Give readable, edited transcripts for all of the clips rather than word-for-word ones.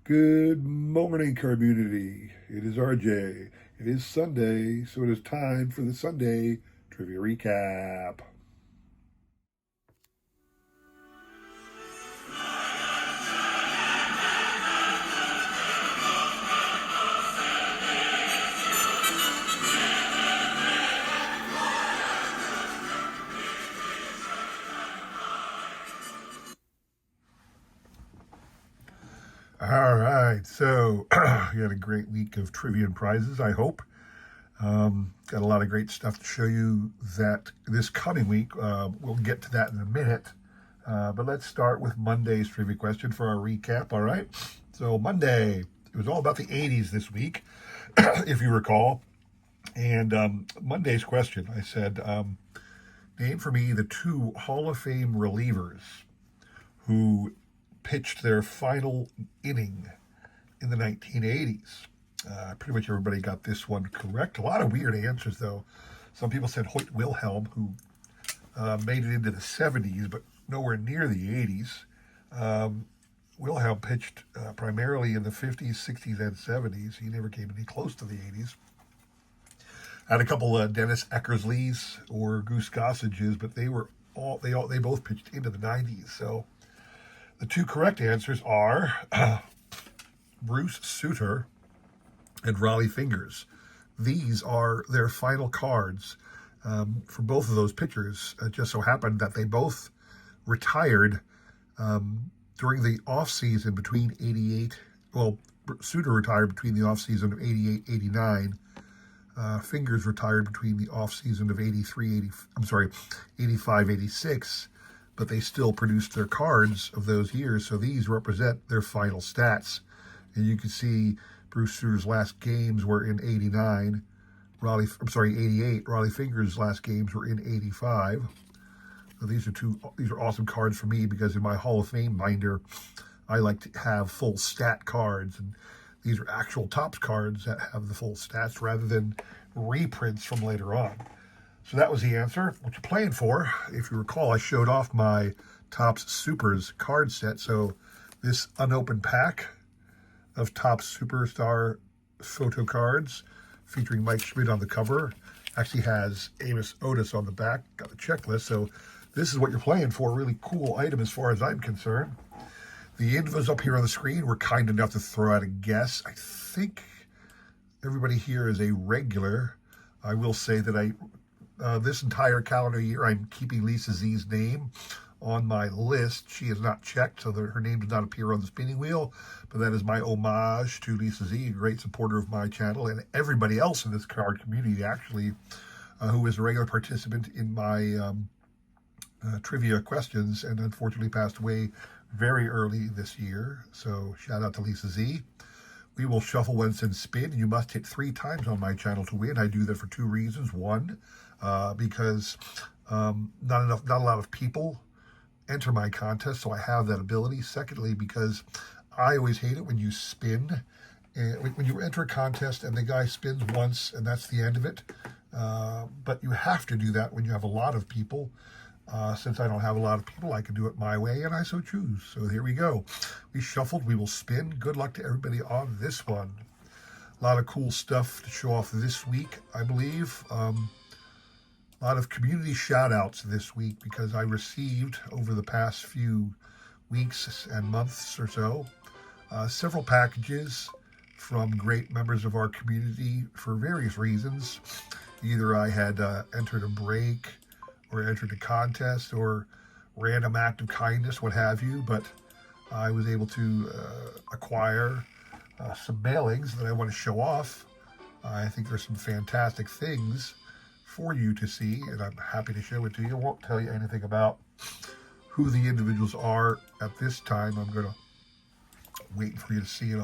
Good morning, community. It is RJ. It is Sunday, so it is time for the Sunday Trivia Recap. All right, so you had a great week of trivia and prizes, I hope. Got a lot of great stuff to show you that this coming week. We'll get to that in a minute. But let's start with Monday's trivia question for our recap, all right? So, Monday, it was all about the 80s this week, if you recall. And Monday's question, I said, name for me the two Hall of Fame relievers who pitched their final inning in the 1980s. Pretty much everybody got this one correct. A lot of weird answers, though. Some people said Hoyt Wilhelm, who made it into the 70s, but nowhere near the 80s. Wilhelm pitched primarily in the 50s, 60s, and 70s. He never came any close to the 80s. I had a couple Dennis Eckersleys or Goose Gossages, but they both pitched into the 90s. So the two correct answers are Bruce Sutter and Rollie Fingers. These are their final cards for both of those pitchers. It just so happened that they both retired during the off season between 88. Well, Sutter retired between the off season of 88, 89. Fingers retired between the off season of 85, 86. But they still produced their cards of those years, so these represent their final stats. And you can see Bruce Sutter's last games were in 89. 88. Rollie Fingers' last games were in 85. So these are awesome cards for me because in my Hall of Fame binder, I like to have full stat cards, and these are actual Topps cards that have the full stats rather than reprints from later on. So that was the answer. What you're playing for, if you recall, I showed off my Topps Supers card set. So this unopened pack of Topps Superstar photo cards featuring Mike Schmidt on the cover actually has Amos Otis on the back. Got the checklist. So this is what you're playing for. Really cool item as far as I'm concerned. The infos up here on the screen were kind enough to throw out a guess. I think everybody here is a regular. I will say that this entire calendar year, I'm keeping Lisa Z's name on my list. She is not checked, so her name does not appear on the spinning wheel, but that is my homage to Lisa Z, a great supporter of my channel, and everybody else in this card community, actually, who is a regular participant in my trivia questions, and unfortunately passed away very early this year. So shout out to Lisa Z. We will shuffle once and spin. You must hit 3 times on my channel to win. I do that for 2 reasons. One, because not a lot of people enter my contest, so I have that ability. Secondly, because I always hate it when you spin, and when you enter a contest and the guy spins once and that's the end of it. But you have to do that when you have a lot of people. Since I don't have a lot of people, I can do it my way, and I so choose. So here we go. We shuffled. We will spin. Good luck to everybody on this one. A lot of cool stuff to show off this week, I believe. A lot of community shout-outs this week because I received, over the past few weeks and months or so, several packages from great members of our community for various reasons. Either I had entered a break, or entered a contest, or random act of kindness, what have you, but I was able to acquire some mailings that I want to show off. I think there's some fantastic things for you to see, and I'm happy to show it to you. I won't tell you anything about who the individuals are at this time. I'm going to wait for you to see it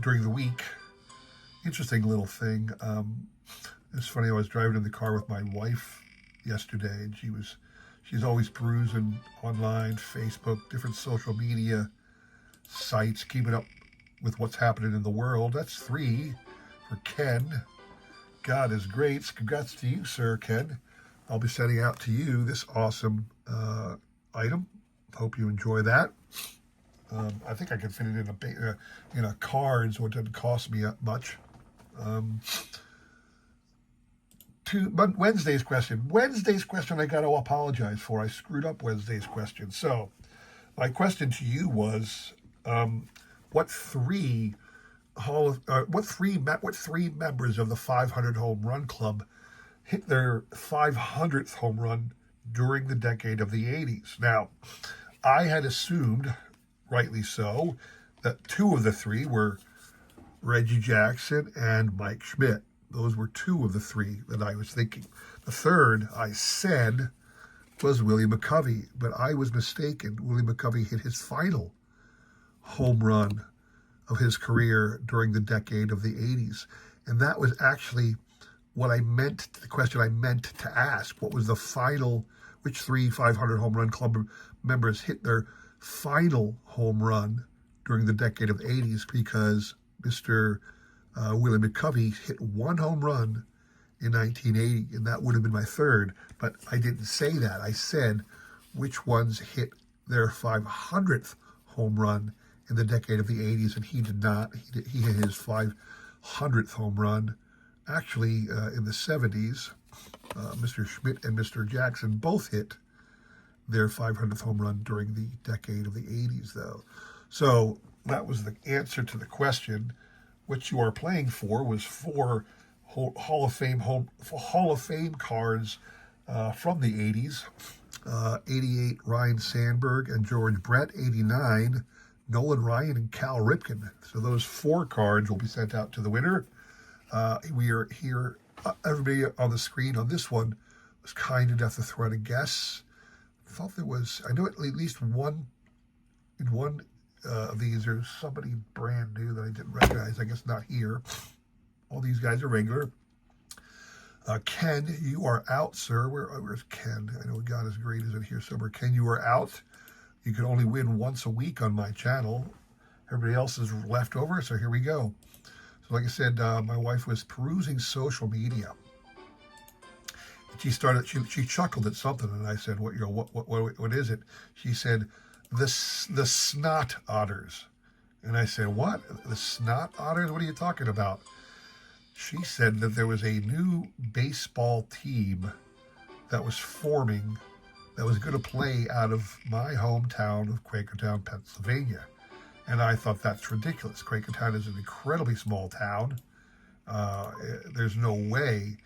during the week. Interesting little thing. It's funny, I was driving in the car with my wife yesterday, and she's always perusing online, Facebook, different social media sites, keeping up with what's happening in the world. That's 3 for Ken. God is great. Congrats to you, sir, Ken. I'll be sending out to you this awesome item Hope you enjoy that. I think I can fit it in a card, so it doesn't cost me much. But Wednesday's question, I got to apologize for. I screwed up Wednesday's question. So my question to you was, what three members of the 500 home run club hit their 500th home run during the decade of the 80s? Now, I had assumed, rightly so, that two of the three were Reggie Jackson and Mike Schmidt. Those were two of the three that I was thinking. The third, I said, was Willie McCovey, but I was mistaken. Willie McCovey hit his final home run of his career during the decade of the 80s. And that was actually what I meant, the question I meant to ask. What was the final, which three 500 home run club members hit their final home run during the decade of the 80s? Because Mr. Willie McCovey hit one home run in 1980, and that would have been my third. But I didn't say that. I said which ones hit their 500th home run in the decade of the 80s, and he did not. He hit his 500th home run actually in the 70s. Mr. Schmidt and Mr. Jackson both hit their 500th home run during the decade of the 80s, though. So that was the answer to the question. What you are playing for was four Hall of Fame cards from the 80s. 88, Ryne Sandberg and George Brett. 89, Nolan Ryan and Cal Ripken. So those four cards will be sent out to the winner. We are here. Everybody on the screen on this one was kind enough to throw out a guess. I know at least one in one of these, there's somebody brand new that I didn't recognize. I guess not here. All these guys are regular. Ken, you are out, sir. Where's Ken? I know God is great isn't here somewhere. Ken, you are out. You can only win once a week on my channel. Everybody else is left over, so here we go. So like I said, my wife was perusing social media. She chuckled at something, and I said, what is it? She said, the Snot Otters. And I said, what? The Snot Otters? What are you talking about? She said that there was a new baseball team that was forming that was going to play out of my hometown of Quakertown, Pennsylvania. And I thought that's ridiculous. Quakertown is an incredibly small town. There's no way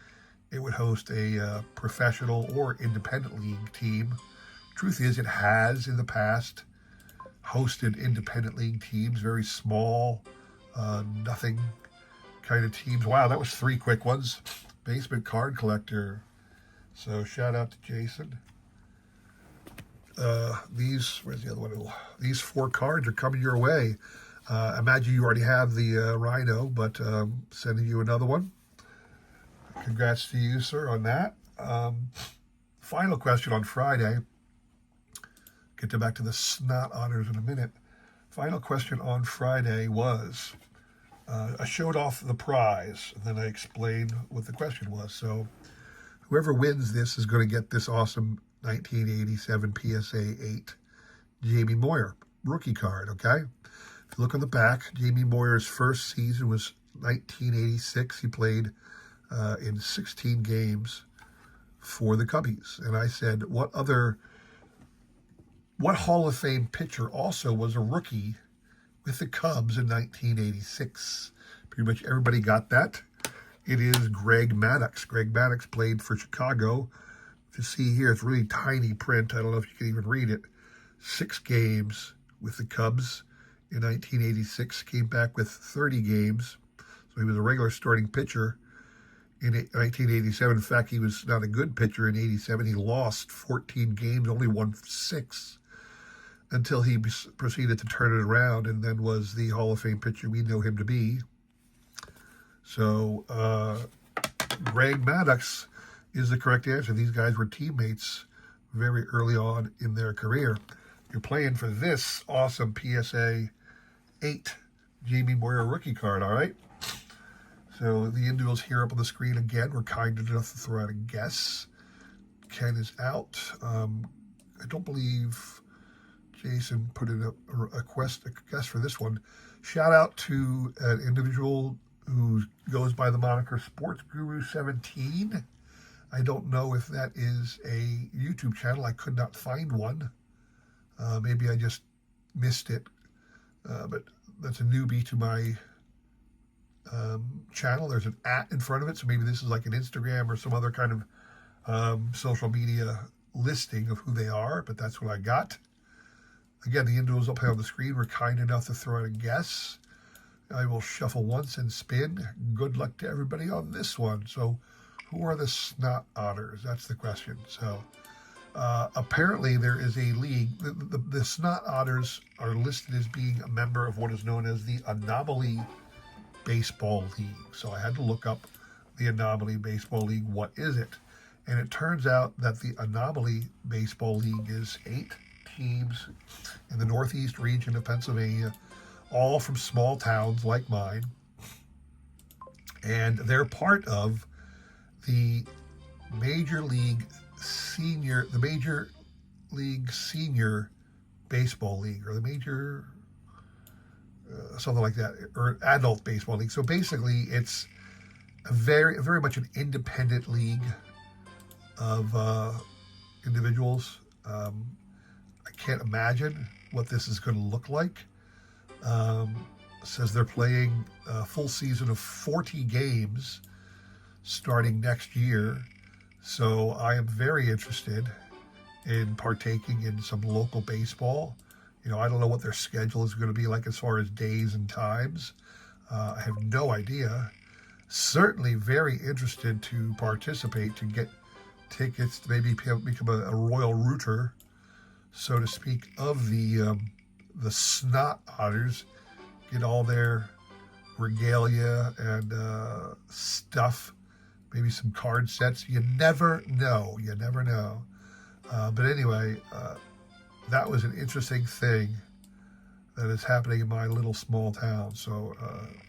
it would host a professional or independent league team. Truth is, it has in the past hosted independent league teams, very small, nothing kind of teams. Wow, that was three quick ones. Basement Card Collector. So shout out to Jason. Where's the other one? These four cards are coming your way. Imagine you already have the Rhino, but sending you another one. Congrats to you, sir, on that. Final question on Friday. Get back to the Snot Otters in a minute. Final question on Friday was, I showed off the prize, and then I explained what the question was. So whoever wins this is going to get this awesome 1987 PSA 8 Jamie Moyer rookie card, okay? If you look on the back, Jamie Moyer's first season was 1986. He played in 16 games for the Cubbies. And I said, what Hall of Fame pitcher also was a rookie with the Cubs in 1986? Pretty much everybody got that. It is Greg Maddux. Greg Maddux played for Chicago. To see here, it's really tiny print. I don't know if you can even read it. 6 games with the Cubs in 1986. Came back with 30 games. So he was a regular starting pitcher in 1987. In fact, he was not a good pitcher in 87. He lost 14 games, only won 6, until he proceeded to turn it around and then was the Hall of Fame pitcher we know him to be. So Greg Maddux is the correct answer. These guys were teammates very early on in their career. You're playing for this awesome PSA 8 Jamie Moyer rookie card, all right? So the individuals here up on the screen again were kind enough to throw out a guess. Ken is out. I don't believe Jason put in a guest for this one. Shout out to an individual who goes by the moniker Sports Guru 17. I don't know if that is a YouTube channel. I could not find one. Maybe I just missed it. But that's a newbie to my channel. There's an @ in front of it, so maybe this is like an Instagram or some other kind of social media listing of who they are, but that's what I got. Again, the individuals up here on the screen were kind enough to throw in a guess. I will shuffle once and spin. Good luck to everybody on this one. So, who are the Snot Otters? That's the question. So, apparently there is a league. The Snot Otters are listed as being a member of what is known as the Anomaly Baseball League. So I had to look up the Anomaly Baseball League. What is it? And it turns out that the Anomaly Baseball League is 8 teams in the northeast region of Pennsylvania, all from small towns like mine. And they're part of the Major League Senior Baseball League, or the Major something like that, or Adult Baseball League. So basically, it's very much an independent league of individuals. I can't imagine what this is going to look like. Says they're playing a full season of 40 games starting next year. So I am very interested in partaking in some local baseball. You know, I don't know what their schedule is going to be like as far as days and times. I have no idea. Certainly very interested to participate, to get tickets, to maybe become a royal rooter, so to speak, of the Snot Otters. Get all their regalia and stuff, maybe some card sets. You never know. You never know. But anyway, that was an interesting thing that is happening in my little small town. So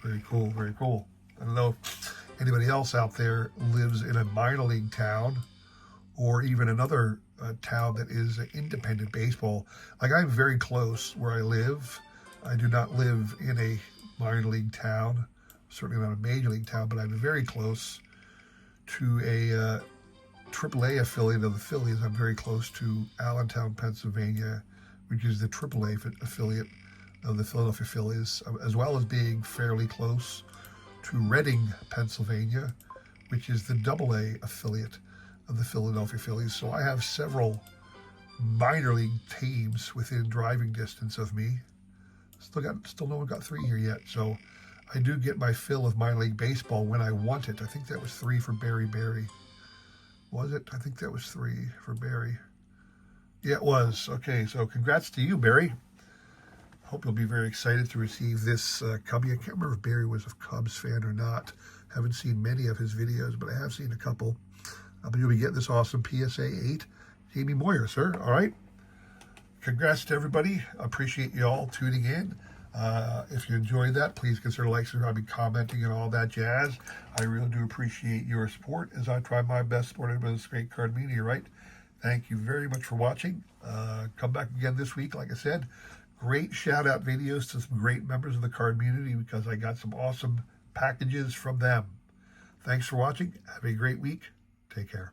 very cool, very cool. I don't know if anybody else out there lives in a minor league town or even another town that is an independent baseball. Like, I'm very close where I live. I do not live in a minor league town, certainly not a major league town, but I'm very close to a AAA affiliate of the Phillies. I'm very close to Allentown, Pennsylvania, which is the AAA affiliate of the Philadelphia Phillies, as well as being fairly close to Reading, Pennsylvania, which is the AA affiliate of the Philadelphia Phillies. So I have several minor league teams within driving distance of me. Still no one got 3 here yet. So I do get my fill of minor league baseball when I want it. I think that was 3 for Barry Berry. Was it? I think that was 3 for Barry. Yeah, it was. Okay, so congrats to you, Barry. Hope you'll be very excited to receive this Cubby. I can't remember if Barry was a Cubs fan or not. Haven't seen many of his videos, but I have seen a couple. But you'll be getting this awesome PSA 8 Jamie Moyer, sir. All right. Congrats to everybody. I appreciate you all tuning in. If you enjoyed that, please consider liking, subscribing, commenting, and all that jazz. I really do appreciate your support as I try my best supporting this great card media, right? Thank you very much for watching. Come back again this week, like I said. Great shout-out videos to some great members of the card community because I got some awesome packages from them. Thanks for watching. Have a great week. Take care.